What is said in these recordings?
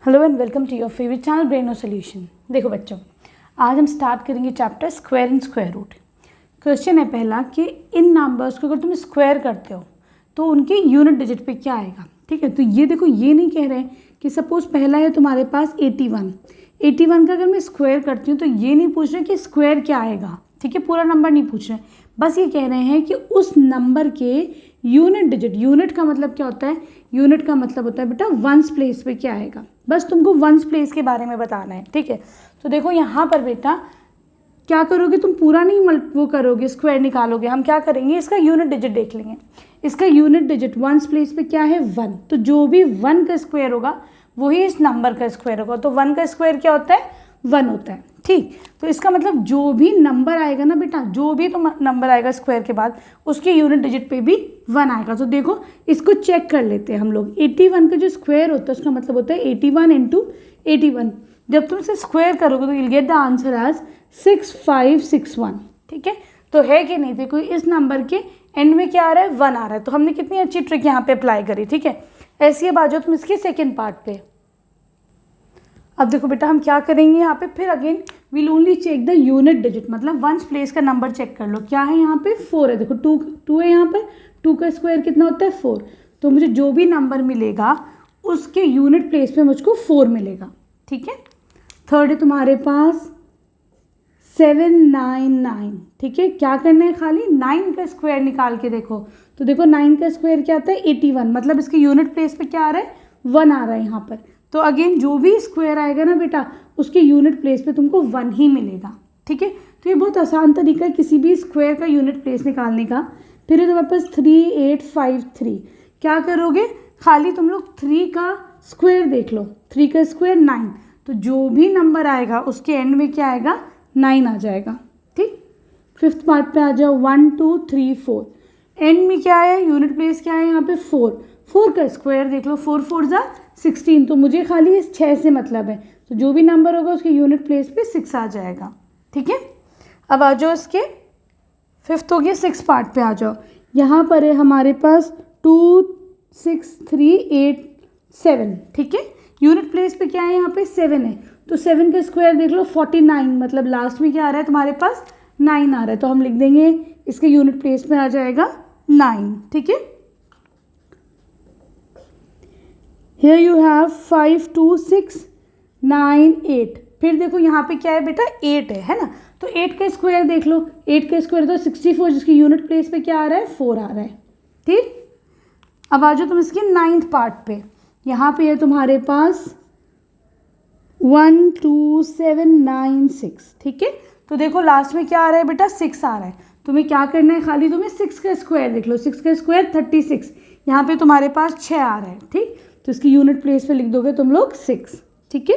Hello and welcome to your favourite channel Braino solution. देखो बच्चों, आज हम स्टार्ट करेंगे chapter square and square root. Question है पहला कि इन नंबर्स को अगर तुम स्क्वायर करते हो तो उनके यूनिट डिजिट पे क्या आएगा। ठीक है, तो ये देखो, ये नहीं कह रहे हैं कि सपोज पहला है तुम्हारे पास 81 का अगर मैं स्क्वायर करती हूँ तो ये नहीं पूछ रहे कि स्क्वायर क्या आएगा। ठीक है, पूरा नंबर नहीं पूछ रहे, बस ये कह रहे हैं कि उस नंबर के यूनिट डिजिट, यूनिट का मतलब क्या होता है, यूनिट का मतलब होता है बेटा वंस प्लेस पे क्या आएगा। बस तुमको वंस प्लेस के बारे में बताना है। ठीक है, तो देखो यहाँ पर बेटा क्या करोगे, तुम पूरा नहीं वो करोगे, स्क्वायर निकालोगे। हम क्या करेंगे, इसका यूनिट डिजिट देख लेंगे। इसका यूनिट डिजिट वंस प्लेस पे क्या है, 1। तो जो भी 1 का स्क्वायर होगा वही इस नंबर का स्क्वायर होगा। तो 1 का स्क्वायर क्या होता है, 1 होता है। ठीक, तो इसका मतलब जो भी नंबर आएगा ना बेटा, जो भी तो नंबर आएगा स्क्वायर के बाद उसके यूनिट डिजिट पे भी 1 आएगा। तो देखो इसको चेक कर लेते हैं हम लोग। 81 का जो स्क्वायर होता है उसका मतलब होता है 81 इंटू 81। जब तुम इसे स्क्वायर करोगे तो you'll get the answer as 6561। ठीक है, तो है कि नहीं, देखो इस नंबर के एंड में क्या आ रहा है, 1 आ रहा है। तो हमने कितनी अच्छी ट्रिक यहाँ पे अप्लाई करी। ठीक है, ऐसी अब आ जाओ तुम इसके सेकेंड पार्ट पे। अब देखो बेटा हम क्या करेंगे यहाँ पे, फिर again will only check the unit digit, मतलब वंस प्लेस का नंबर चेक कर लो। क्या है यहाँ पे, 4 है। देखो 2 है यहाँ पे, 2 का स्क्वायर कितना होता है, 4। तो मुझे जो भी नंबर मिलेगा उसके यूनिट प्लेस पे मुझको 4 मिलेगा। ठीक है, थर्ड है तुम्हारे पास 799। ठीक है, क्या करना है, खाली 9 का स्क्वायर निकाल के देखो। तो देखो 9 का स्क्वायर क्या आता है, 81, मतलब इसके यूनिट प्लेस पे क्या आ रहा है, 1 आ रहा है यहाँ पर। तो अगेन जो भी स्क्वायर आएगा ना बेटा उसके यूनिट प्लेस पे तुमको 1 ही मिलेगा। ठीक है, तो ये बहुत आसान तरीका है किसी भी स्क्वायर का यूनिट प्लेस निकालने का। फिर तुम्हारे पास 3853। क्या करोगे, खाली तुम लोग 3 का स्क्वायर देख लो। 3 का स्क्वायर 9, तो जो भी नंबर आएगा उसके एंड में क्या आएगा, 9 आ जाएगा। ठीक, फिफ्थ पार्ट पे आ जाओ। 1 2 3 4, एंड में क्या है, यूनिट प्लेस क्या है यहाँ पे, 4 का स्क्वायर देख लो। 4 4 जा 16, तो मुझे खाली इस 6 से मतलब है। तो जो भी नंबर होगा उसके यूनिट प्लेस पे 6 आ जाएगा। ठीक है, अब आ जाओ इसके फिफ्थ हो गया, 6 पार्ट पे आ जाओ। यहाँ पर है हमारे पास 2 6 3 8 7। ठीक है, यूनिट प्लेस पे क्या है, यहाँ पे 7 है। तो 7 का स्क्वायर देख लो, 49, मतलब लास्ट में क्या आ रहा है तुम्हारे पास, 9 आ रहा है। तो हम लिख देंगे इसके यूनिट प्लेस में आ जाएगा 9। ठीक है, Here you have 5 2 6 9 8। फिर देखो यहाँ पे क्या है बेटा, 8 है ना। तो 8 का स्क्वायर देख लो। 8 का स्क्वायर तो 64, जिसकी यूनिट प्लेस पे क्या आ रहा है, 4 आ रहा है। ठीक, अब आ जाओ तुम इसके 9th पार्ट पे। यहाँ पे है तुम्हारे पास 1 2 7 9 6। ठीक है, तो देखो लास्ट में क्या आ रहा है बेटा, 6 आ रहा है। तुम्हें क्या करना है, खाली तुम्हें 6 का स्क्वायर देख लो। 6 का स्क्वायर 36, यहाँ पे तुम्हारे पास 6 आ रहा है। ठीक, तो इसकी यूनिट प्लेस पे लिख दोगे तुम लोग 6। ठीक है,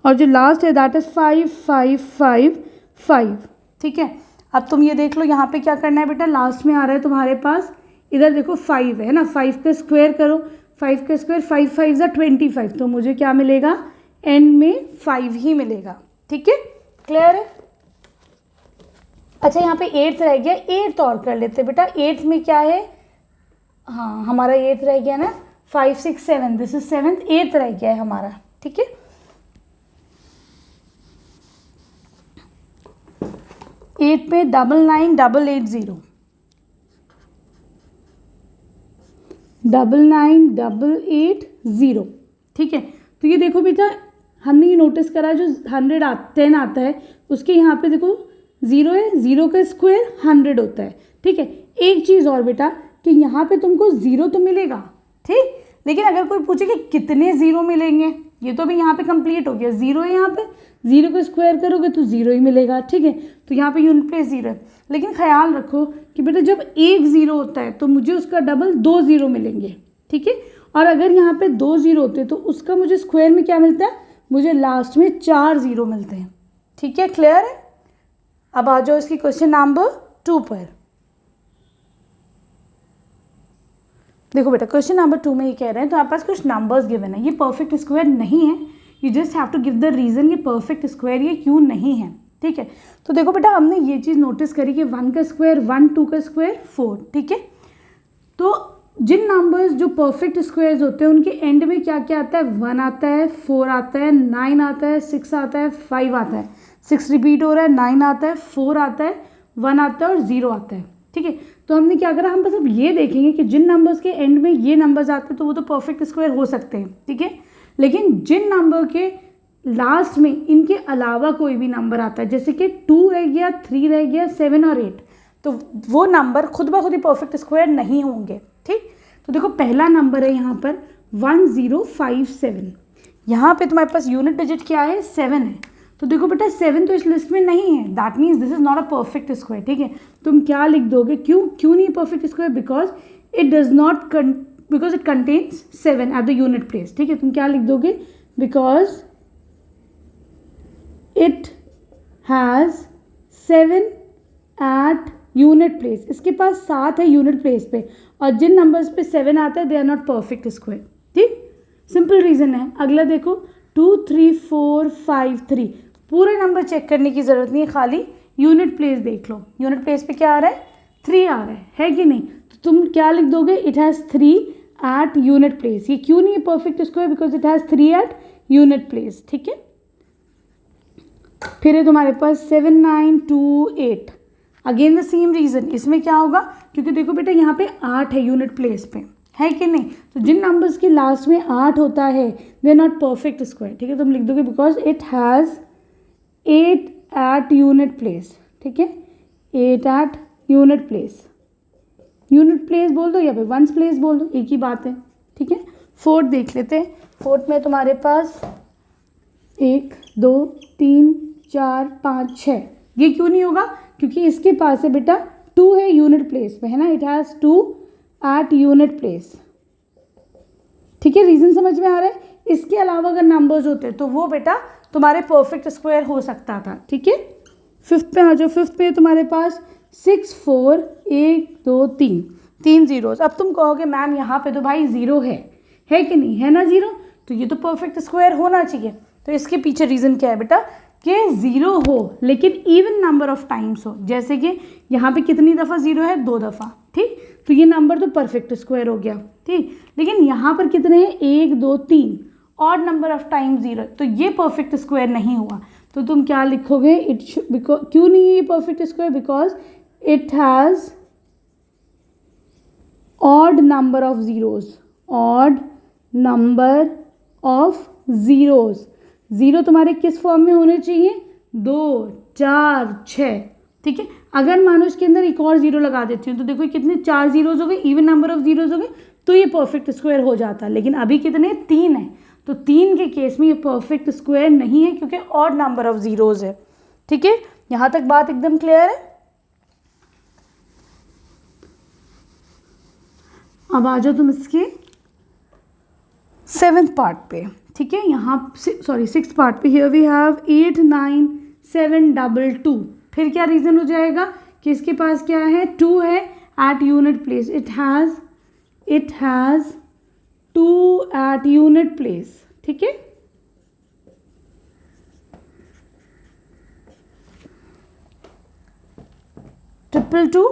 और जो लास्ट है दैट इज 5 5 5 5। ठीक है, अब तुम ये देख लो यहाँ पे क्या करना है बेटा, लास्ट में आ रहा है तुम्हारे पास, इधर देखो 5 है ना। 5 का स्क्वायर करो। 5 का स्क्वायर 5 5 जा 25, तो मुझे क्या मिलेगा, एंड में 5 ही मिलेगा। ठीक है, क्लियर है। अच्छा यहाँ पे 8th रह गया, 8th और कर लेते बेटा। 8th में क्या है, हाँ हमारा 8th रह गया ना, 5 6 7, दिस इज 7th। 8th रह गया है हमारा। ठीक है, 8 पे 99880, 99880। ठीक है, तो ये देखो बेटा हमने ये नोटिस करा, जो 10 आता है उसके यहाँ पे देखो 0 है। 0 का स्क्वायर 100 होता है। ठीक है, एक चीज़ और बेटा कि यहाँ पे तुमको 0 तो मिलेगा। ठीक, लेकिन अगर कोई पूछे कि कितने 0 मिलेंगे, ये तो अभी यहाँ पे कंप्लीट हो गया। 0 है यहाँ पे, 0 को स्क्वायर करोगे तो 0 ही मिलेगा। ठीक है, तो यहाँ पे यूनिट प्लेस 0 है। लेकिन ख्याल रखो कि बेटा जब एक 0 होता है तो मुझे उसका डबल 2 0 मिलेंगे। ठीक है, और अगर यहाँ पे 2 0 होते हैं तो उसका मुझे स्क्वायर में क्या मिलता है, मुझे लास्ट में 4 0 मिलते हैं। ठीक है, क्लियर है। अब आ जाओ इसकी क्वेश्चन नंबर 2 पर। देखो बेटा क्वेश्चन नंबर 2 में ये कह रहे हैं, तो आपके पास कुछ नंबर्स गिवन है। ये परफेक्ट स्क्वायर नहीं है, you just have to give the reason ये परफेक्ट स्क्वायर ये क्यों नहीं है। ठीक है, तो देखो बेटा हमने ये चीज़ नोटिस करी कि 1 का स्क्वायर 1, 2 का स्क्वायर 4। ठीक है, तो जिन नंबर्स जो परफेक्ट स्क्वायर्स होते हैं उनके एंड में क्या क्या आता है, 1 आता है, 4 आता है, 9 आता है, 6 आता है, 5 आता है, 6 रिपीट हो रहा है, 9 आता है, 4 आता है, 1 आता है और 0 आता है। ठीक है, तो हमने क्या करा, हम बस अब ये देखेंगे कि जिन नंबर्स के एंड में ये नंबर्स आते हैं तो वो तो परफेक्ट स्क्वायर हो सकते हैं। ठीक है, लेकिन जिन नंबर के लास्ट में इनके अलावा कोई भी नंबर आता है, जैसे कि 2 रह गया, 3 रह गया, 7 और 8, तो वो नंबर खुद ब खुद ही परफेक्ट स्क्वायर नहीं होंगे। ठीक, तो देखो पहला नंबर है यहाँ पर 1057, यहाँ पे तुम्हारे पास यूनिट डिजिट क्या है, 7 है। तो देखो बेटा 7 तो इस लिस्ट में नहीं है, that means this is not a perfect square. ठीक है, तुम क्या लिख दोगे, क्यों नहीं perfect square, because it contains 7 at the unit place. ठीक है, तुम क्या लिख दोगे, because it has 7 at unit place, इसके पास 7 है यूनिट प्लेस पे, और जिन नंबर्स पे 7 आता है they are not perfect square. ठीक, सिंपल रीजन है। अगला देखो 2 3 4 5 3, पूरे नंबर चेक करने की ज़रूरत नहीं है, खाली यूनिट प्लेस देख लो। यूनिट प्लेस पे क्या आ रहा है, 3 आ रहा है कि नहीं, तो तुम क्या लिख दोगे, it has 3 at unit place. ये क्यों नहीं है perfect square, because it has 3 at unit place. ठीक है, फिर है तुम्हारे पास 7 9 2 8, अगेन द सेम रीज़न। इसमें क्या होगा, क्योंकि देखो बेटा यहाँ पे 8 है यूनिट प्लेस पे, है कि नहीं, तो जिन नंबर्स के लास्ट में 8 होता है they are not perfect square. ठीक है, तुम लिख दोगे because it has 8 at unit place. ठीक है, 8 at unit place, unit place बोल दो या फिर वंस प्लेस बोल दो, एक ही बात है। ठीक है, फोर्थ देख लेते हैं। फोर्थ में तुम्हारे पास 1 2 3 4 5 6, ये क्यों नहीं होगा, क्योंकि इसके पास है बेटा 2 है यूनिट प्लेस में, है ना, it has 2 at unit place. ठीक है, रीज़न समझ में आ रहा है। इसके अलावा अगर नंबर्स होते तो वो बेटा तुम्हारे परफेक्ट स्क्वायर हो सकता था। ठीक है, फिफ्थ पे आ जाओ। फिफ्थ पे तुम्हारे पास 6 4 1 2 3, 3 जीरोस। अब तुम कहोगे मैम यहाँ पे तो भाई 0 है कि नहीं, है ना 0, तो ये तो परफेक्ट स्क्वायर होना चाहिए। तो इसके पीछे रीज़न क्या है बेटा, कि 0 हो लेकिन इवन नंबर ऑफ टाइम्स हो, जैसे कि यहाँ पे कितनी दफ़ा 0 है, 2 दफ़ा। ठीक, तो ये नंबर तो परफेक्ट स्क्वायर हो गया। ठीक, लेकिन यहाँ पर कितने हैं, 1 2 3, ऑड नंबर ऑफ टाइम 0, तो ये परफेक्ट स्क्वायर नहीं हुआ। तो तुम क्या लिखोगे, क्यों नहीं है ये perfect square, because it has odd number of zeros, odd number of zeros. 0 तुम्हारे किस फॉर्म में होने चाहिए, 2 4 6। ठीक है, अगर मानो इसके अंदर एक और 0 लगा देती हूँ तो देखो कितने 4 जीरोज़ हो गए, इवन नंबर ऑफ ज़ीरोज़ हो गए, तो ये परफेक्ट स्क्वायर हो जाता। लेकिन अभी कितने, 3 है, तो 3 के केस में ये परफेक्ट स्क्वायर नहीं है क्योंकि ऑड नंबर ऑफ ज़ीरोज़ है। ठीक है, यहाँ तक बात एकदम क्लियर है। अब आ जाओ तुम इसके 7th पार्ट पे। ठीक है, यहाँ 6th पार्ट पे, हियर वी हैव 8 9 7 2 2। फिर क्या रीज़न हो जाएगा कि इसके पास क्या है, 2 है at unit place, it has 2 at unit place. ठीक है, ट्रिपल 2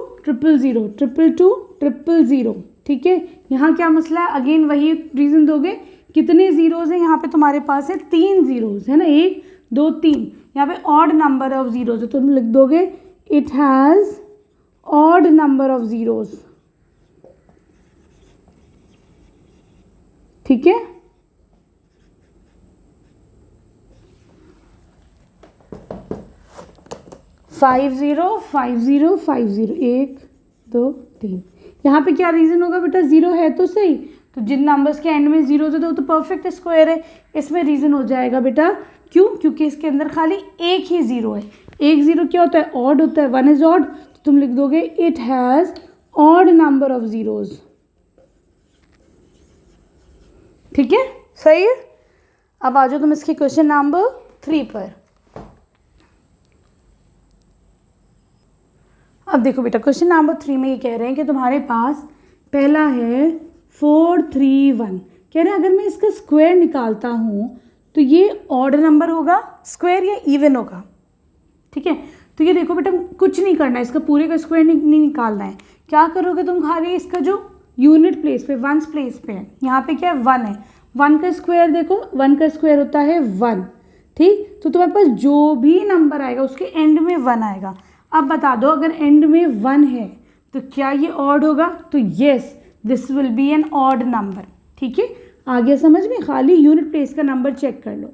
0 0 2 2 0। ठीक है, यहाँ क्या मसला है, अगेन वही रीज़न दोगे, कितने ज़ीरोज़ हैं यहाँ पे तुम्हारे पास है, 3 ज़ीरोज़ है ना, 1 2 3, यहाँ पे ऑड नंबर ऑफ ज़ीरोज़ है, तो तुम लिख दोगे it has odd number of zeros. ठीक है, फाइव ज़ीरो 1 2 3। यहाँ पे क्या रीज़न होगा बेटा, 0 है तो सही, तो जिन नंबर्स के एंड में 0 होते तो परफेक्ट स्क्वायर है। इसमें रीज़न हो जाएगा बेटा, क्यों, क्योंकि इसके अंदर खाली एक ही 0 है। एक 0 क्या होता है, ऑड होता है, 1 इज ऑड, तो तुम लिख दोगे it has odd number of zeros. ठीक है, सही है। अब आ जाओ तुम इसके क्वेश्चन नंबर 3 पर। अब देखो बेटा, क्वेश्चन नंबर 3 में ये कह रहे हैं कि तुम्हारे पास पहला है 4 3 1, कह रहे हैं अगर मैं इसका स्क्वायर निकालता हूँ तो ये ऑड नंबर होगा स्क्वायर या इवन होगा। ठीक है, तो ये देखो बेटा कुछ नहीं करना है, इसका पूरे का स्क्वायर नहीं निकालना है। क्या करोगे तुम, खाली इसका जो यूनिट प्लेस पे, वंस प्लेस पे है। यहाँ पे क्या है, 1 है। 1 का स्क्वायर देखो, 1 का स्क्वायर होता है 1, ठीक। तो तुम्हारे पास जो भी नंबर आएगा उसके एंड में 1 आएगा। अब बता दो, अगर एंड में 1 है तो क्या ये ऑड होगा? तो yes, this will be an odd number, ठीक है। आगे समझ में, खाली यूनिट प्लेस का नंबर चेक कर लो।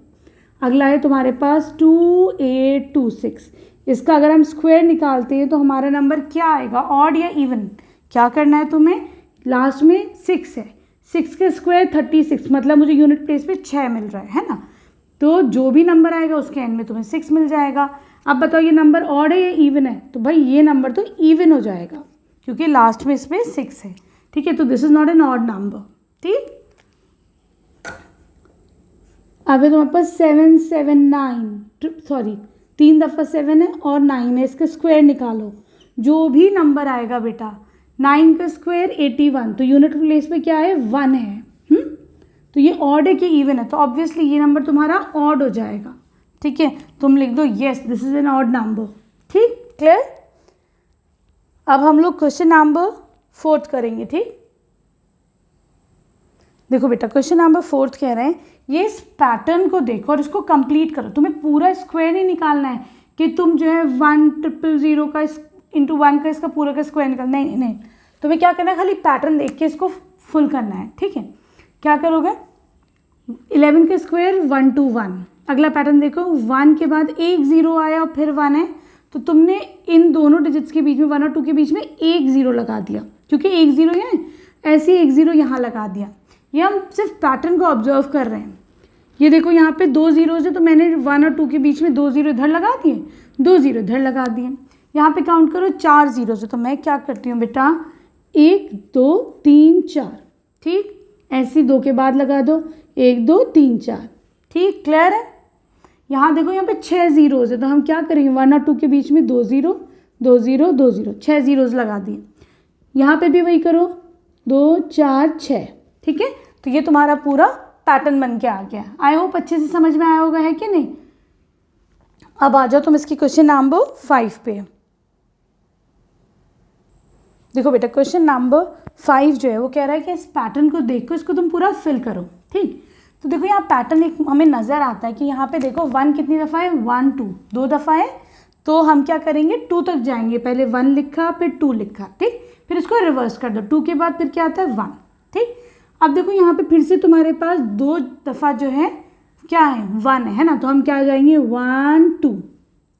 अगला है तुम्हारे पास 2826। इसका अगर हम स्क्वायर निकालते हैं तो हमारा नंबर क्या आएगा, ऑड या इवन? क्या करना है तुम्हें, लास्ट में 6 है, 6 का स्क्वायर 36, मतलब मुझे यूनिट प्लेस पे 6 मिल रहा है ना। तो जो भी नंबर आएगा उसके एंड में तुम्हें 6 मिल जाएगा। अब बताओ ये नंबर ऑड है या इवन है? तो भाई ये नंबर तो इवन हो जाएगा क्योंकि लास्ट में इसमें 6 है, ठीक है। तो this is not an odd number, ठीक। अब है तुम्हारे पास 779, सॉरी 3 दफ़ा 7 है और 9 है, इसका स्क्वायर निकालो। जो भी नंबर आएगा बेटा, 9 का स्क्वायर 81, तो यूनिट प्लेस पे क्या है, 1 है। तो ये ऑड है कि इवन है? तो ऑब्वियसली ये नंबर तुम्हारा ऑड हो जाएगा, ठीक है। तुम लिख दो yes, this is an odd number, ठीक, क्लियर। अब हम लोग क्वेश्चन नंबर 4 करेंगे, ठीक। देखो बेटा, क्वेश्चन नंबर 4 कह रहे हैं ये इस पैटर्न को देखो और इसको कंप्लीट करो। तुम्हें पूरा स्क्वायर नहीं निकालना है कि तुम जो है 1000 का इंटू 1 का इसका पूरा का स्क्वायर निकालना, नहीं नहीं, तुम्हें क्या करना है, खाली पैटर्न देख के इसको फुल करना है, ठीक है। क्या करोगे, 11 का स्क्वायर 121। अगला पैटर्न देखो, 1 के बाद एक 0 आया और फिर 1 है, तो तुमने इन दोनों डिजिट्स के बीच में 1 और 2 के बीच में एक 0 लगा दिया, क्योंकि एक 0 है, ऐसे एक 0 यहाँ लगा दिया। ये हम सिर्फ पैटर्न को ऑब्जर्व कर रहे हैं। ये देखो यहाँ पे 2 0 है, तो मैंने 1 और 2 के बीच में 2 0 इधर लगा दिए, 2 0 इधर लगा दिए। यहाँ पे काउंट करो 4 0 है, तो मैं क्या करती हूँ बेटा, 1 2 3 4, ठीक। ऐसे 2 के बाद लगा दो, 1 2 3 4, ठीक, क्लियर है। यहाँ देखो, यहाँ पे 6 0 है, तो हम क्या करेंगे, 1 और 2 के बीच में 2 0 2 0 2 0, 6 0 लगा दिए। यहाँ पे भी वही करो, 2 4 6, ठीक है। तो ये तुम्हारा पूरा पैटर्न बन के आ गया। आई होप अच्छे से समझ में आया होगा, है कि नहीं। अब आ जाओ तुम इसकी क्वेश्चन नंबर 5 पे। देखो बेटा, क्वेश्चन नंबर 5 जो है वो कह रहा है कि इस पैटर्न को देखो, इसको तुम पूरा फिल करो, ठीक। तो देखो यहाँ पैटर्न एक हमें नज़र आता है कि यहाँ पे देखो 1 कितनी दफ़ा है, 1 2, 2 दफ़ा है। तो हम क्या करेंगे, 2 तक जाएंगे, पहले 1 लिखा फिर 2 लिखा, ठीक। फिर इसको रिवर्स कर दो, 2 के बाद फिर क्या आता है 1, ठीक। अब देखो यहाँ पे फिर से तुम्हारे पास 2 दफ़ा जो है क्या है, 1 है ना, तो हम क्या जाएंगे 1 2,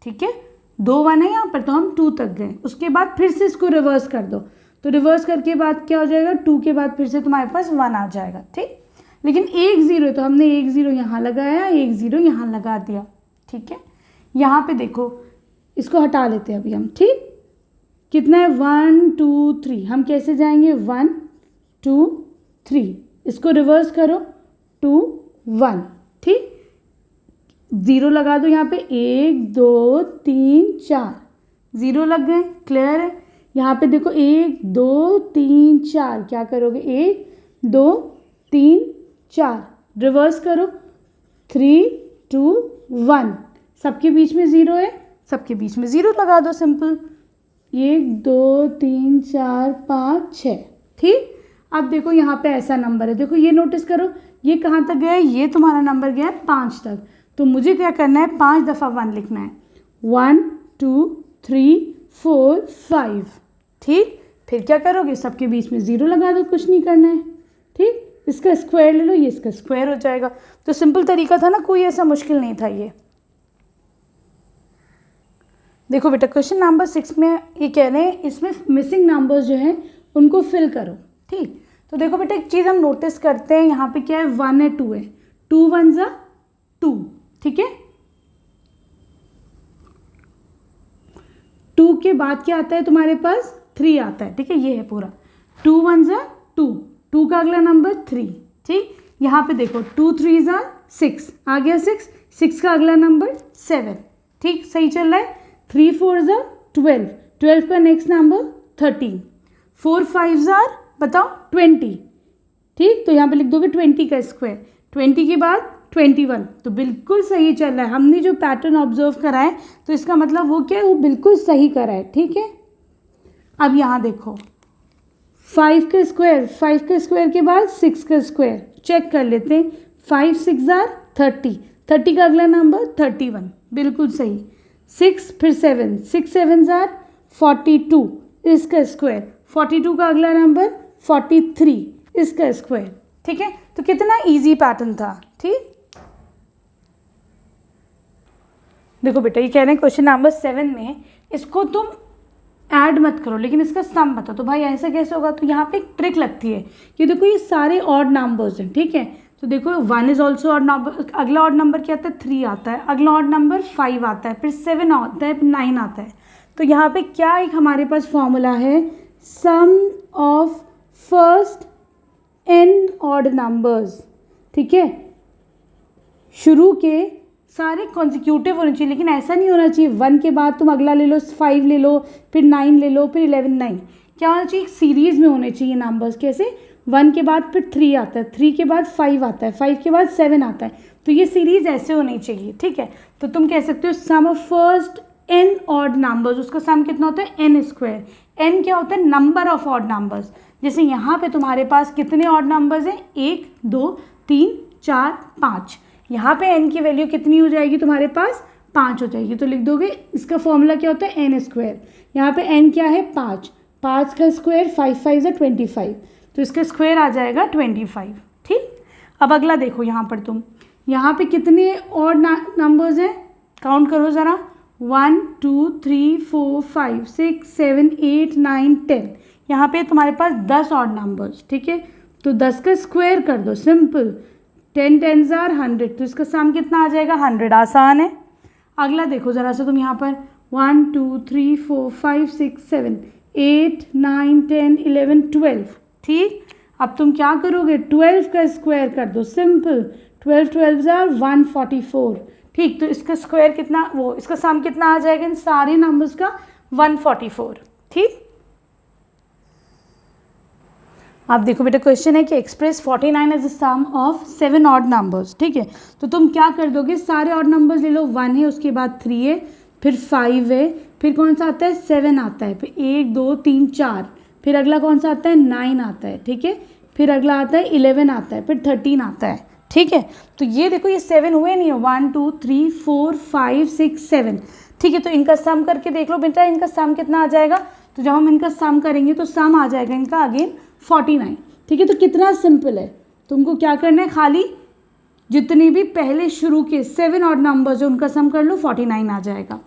ठीक है। 2 1 है यहाँ पर, तो हम 2 तक गए। उसके बाद फिर से इसको रिवर्स कर दो, तो रिवर्स करके बाद क्या हो जाएगा, 2 के बाद फिर से तुम्हारे पास 1 आ जाएगा, ठीक। लेकिन एक 0 है, तो हमने एक 0 यहाँ लगाया, एक 0 यहाँ लगा दिया, ठीक है। यहाँ पे देखो, इसको हटा लेते हैं अभी हम, ठीक। कितना है, 1 2 3, हम कैसे जाएंगे, 1 2 3, इसको रिवर्स करो, 2 1, ठीक। 0 लगा दो यहाँ पे, 1 2 3 4, 0 लग गए, क्लियर है। यहाँ पे देखो 1 2 3 4, क्या करोगे, 1 2 3 4, रिवर्स करो, 3 2 1, सबके बीच में 0 है, सबके बीच में 0 लगा दो, सिंपल। 1 2 3 4 5 6, ठीक। अब देखो यहाँ पे ऐसा नंबर है, देखो ये नोटिस करो, ये कहाँ तक गया है, ये तुम्हारा नंबर गया है 5 तक। तो मुझे क्या करना है, 5 दफ़ा 1 लिखना है, 1 2 3 4 5, ठीक। फिर क्या करोगे, सबके बीच में 0 लगा दो, कुछ नहीं करना है, ठीक। इसका स्क्वायर ले लो, ये इसका स्क्वायर हो जाएगा। तो सिंपल तरीका था ना, कोई ऐसा मुश्किल नहीं था ये। देखो बेटा, क्वेश्चन नंबर 6 में ये कह रहे हैं इसमें मिसिंग नंबर्स जो हैं उनको फिल करो, ठीक। तो देखो बेटा, एक चीज़ हम नोटिस करते हैं, यहाँ पे क्या है, 1 है 2 है, 2 1 ज़ा 2, ठीक है। 2 के बाद क्या आता है तुम्हारे पास, 3 आता है, ठीक है। ये है पूरा 2 1 ज़ा 2, 2 का अगला नंबर 3, ठीक। यहाँ पे देखो 2 3 ज़ा 6, आ गया 6, 6 का अगला नंबर 7, ठीक, सही चल रहा है। 3 4 ज़ा 12, 12 का नेक्स्ट नंबर 13, 4 5 ज़ा बताओ 20, ठीक। तो यहाँ पे लिख दोगे 20 का स्क्वायर, 20 के बाद 21, तो बिल्कुल सही चल रहा है। हमने जो पैटर्न ऑब्जर्व करा है तो इसका मतलब वो क्या है, वो बिल्कुल सही करा है, ठीक है। अब यहाँ देखो 5 का स्क्वायर, 5 के स्क्वायर के बाद 6 का स्क्वायर, चेक कर लेते हैं। 5 6 आर 30, 30 का अगला नंबर 31, बिल्कुल सही। 6 फिर 7, 6 7 आर 42, इसका स्क्वायर। 42 का अगला नंबर 43, इसका स्क्वायर। ठीक है, तो कितना इजी पैटर्न था। ठीक, देखो बेटा ये कह रहे हैं क्वेश्चन नंबर 7 में इसको तुम ऐड मत करो लेकिन इसका सम बताओ। तो भाई ऐसा कैसे होगा, तो यहाँ पे एक ट्रिक लगती है कि देखो ये सारे ऑड नंबर्स हैं। ठीक है, तो देखो 1 इज ऑल्सो ऑड नंबर, अगला ऑड नंबर क्या आता है 3 आता है, अगला ऑड नंबर 5 आता है, फिर 7 आता है, फिर 9 आता है। तो यहाँ पे क्या एक हमारे पास फॉर्मूला है, sum of first n odd numbers. ठीक है, शुरू के सारे कॉन्जिक्यूटिव होने चाहिए, लेकिन ऐसा नहीं होना चाहिए 1 के बाद तुम अगला ले लो, 5 ले लो, फिर 9 ले लो, फिर 11। नहीं, क्या होना चाहिए, सीरीज़ में होने चाहिए नंबर्स। कैसे, 1 के बाद फिर 3 आता है, 3 के बाद 5 आता है, 5 के बाद 7 आता है। तो ये सीरीज़ ऐसे होनी चाहिए। ठीक है, तो तुम कह सकते हो sum of first n odd numbers, उसका सम कितना होता है n स्क्वायर। n क्या होता है, नंबर ऑफ ऑड नंबर्स। जैसे यहाँ पे तुम्हारे पास कितने ऑड नंबर्स हैं, 1 2 3 4 5, यहाँ पे n की वैल्यू कितनी हो जाएगी तुम्हारे पास, 5 हो जाएगी। तो लिख दोगे इसका फॉर्मूला क्या होता है, n स्क्वायर। यहाँ पे n क्या है, 5, 5 का स्क्वायर 5 5 से 25, तो इसका स्क्वायर आ जाएगा 25। ठीक, अब अगला देखो, यहाँ पर तुम यहाँ पे कितने और नंबर्स हैं, काउंट करो ज़रा, 1 2 3 4 5 6 7 8 9 10। यहाँ पे तुम्हारे पास 10 और नंबर्स। ठीक है, तो 10 का स्क्वायर कर दो, सिंपल। 10 10s आर 100, तो इसका सम कितना आ जाएगा, 100। आसान है। अगला देखो ज़रा सा तुम यहाँ पर 1 2 3 4 5 6 7 8 9 10 11 12। ठीक, अब तुम क्या करोगे, 12 का स्क्वायर कर दो, सिंपल। 12 12s are 144। ठीक, तो इसका स्क्वायर कितना, वो इसका सम कितना आ जाएगा इन सारे नंबर्स का, 144। ठीक, आप देखो बेटा क्वेश्चन है कि express 49 as the sum of 7 odd numbers. ठीक है, तो तुम क्या कर दोगे, सारे ऑड नंबर्स ले लो। 1 है, उसके बाद 3 है, फिर 5 है, फिर कौन सा आता है, 7 आता है, फिर 1 2 3 4, फिर अगला कौन सा आता है, 9 आता है। ठीक है, फिर अगला आता है 11 आता है, फिर 13 आता है। ठीक है, तो ये देखो ये 7 हुए नहीं है, 1 2 3 4 5 6 7। ठीक है, तो इनका सम करके देख लो बेटा, इनका सम कितना आ जाएगा। तो जब हम इनका सम करेंगे तो सम आ जाएगा इनका अगेन 49। ठीक है, तो कितना सिंपल है, तुमको क्या करना है, खाली जितनी भी पहले शुरू के 7 ऑड नंबर्स है उनका सम कर लो, 49 आ जाएगा।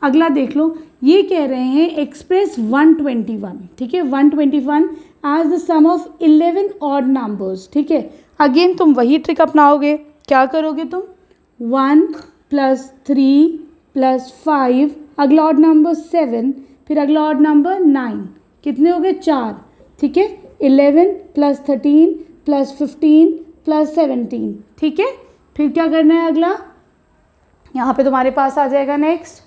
अगला देख लो, ये कह रहे हैं एक्सप्रेस 121। ठीक है, 121 as the sum of 11 odd numbers. ठीक है, अगेन तुम वही ट्रिक अपनाओगे, क्या करोगे तुम, 1 + 3 + 5, अगला ऑड नंबर 7, फिर अगला ऑड नंबर 9, कितने हो गए, 4। ठीक है, 11 + 13 + 15 + 17। ठीक है, फिर क्या करना है, अगला यहाँ पे तुम्हारे पास आ जाएगा नेक्स्ट।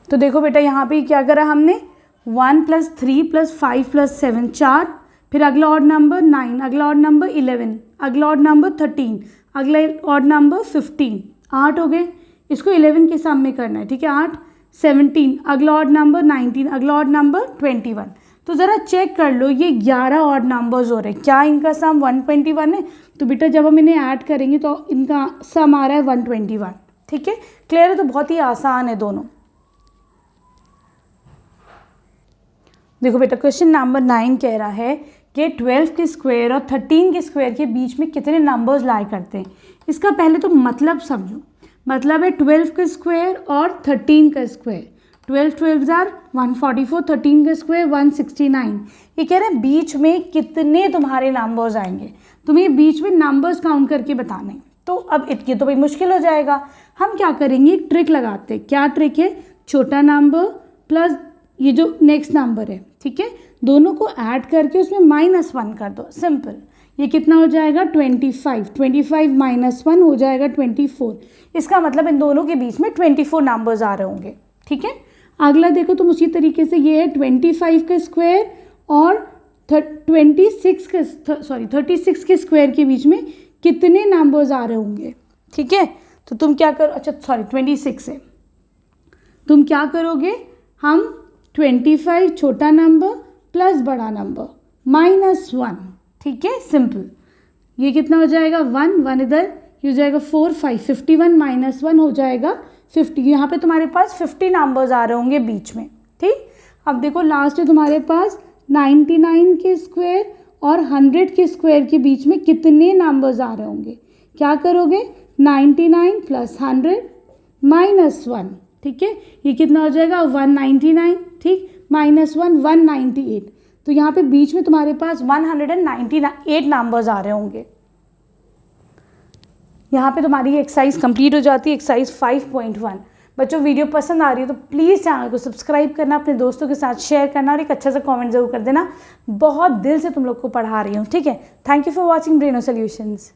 तो देखो बेटा यहाँ पे क्या करा हमने, 1 + 3 + 5 + 7 4, फिर अगला ऑड नंबर 9, अगला ऑड नंबर 11, अगला ऑड नंबर 13, अगला ऑड नंबर 15, 8 हो गए। इसको 11 के सम में करना है। ठीक है, 8 17, अगला ऑड नंबर 19, अगला ऑड नंबर 21। तो ज़रा चेक कर लो, ये 11 ऑड नंबर्स हो रहे हैं, क्या इनका सम 121 है। तो बेटा जब हम इन्हें ऐड करेंगे तो इनका सम आ रहा है 121। ठीक है, क्लियर है, तो बहुत ही आसान है दोनों। देखो बेटा क्वेश्चन नंबर 9 कह रहा है कि 12 के स्क्वायर और 13 के स्क्वायर के बीच में कितने नंबर्स लाई करते हैं। इसका पहले तो मतलब समझो, मतलब है 12 का स्क्वायर और 13 का स्क्वायर। 12 12s आर 144, 13 का स्क्वायर 169। ये कह रहे हैं बीच में कितने तुम्हारे नंबर्स आएंगे, तुम्हें बीच में नंबर्स काउंट करके बताने। तो अब ये तो भाई मुश्किल हो जाएगा, हम क्या करेंगे, एक ट्रिक लगाते हैं। क्या ट्रिक है, छोटा नंबर प्लस ये जो नेक्स्ट नंबर है, ठीक है, दोनों को ऐड करके उसमें -1 कर दो, सिंपल। ये कितना हो जाएगा 25, 25 - 1 हो जाएगा 24। इसका मतलब इन दोनों के बीच में 24 नंबर्स आ रहे होंगे। ठीक है, अगला देखो तुम उसी तरीके से, ये है 25 का स्क्वायर और 36 के स्क्वायर के बीच में कितने नंबर्स आ रहे होंगे। ठीक है, तो तुम क्या करो, अच्छा सॉरी 26 है, तुम क्या करोगे, हम 25 छोटा नंबर प्लस बड़ा नंबर -1, ठीक है, सिंपल। ये कितना हो जाएगा 1, 1 इधर, ये हो जाएगा 4, 5, 51 -1 हो जाएगा 50। यहाँ पे तुम्हारे पास 50 नंबर्स आ रहे होंगे बीच में, ठीक। अब देखो लास्ट में तुम्हारे पास 99 के स्क्वायर और 100 के स्क्वायर के बीच में कितने नंबर्स आ रहे होंगे। क्या करोगे, 99 + 100 -1, ठीक है, ये कितना हो जाएगा 199, ठीक, -1 198। तो यहाँ पे बीच में तुम्हारे पास 198 नंबर्स आ रहे होंगे। यहाँ पे तुम्हारी एक्सरसाइज कंप्लीट हो जाती है, एक्सरसाइज 5.1। बच्चों वीडियो पसंद आ रही है तो प्लीज़ चैनल को सब्सक्राइब करना, अपने दोस्तों के साथ शेयर करना और एक अच्छा सा कमेंट जरूर कर देना। बहुत दिल से तुम लोग को पढ़ा रही हूँ, ठीक है। Thank you for watching Braino solutions.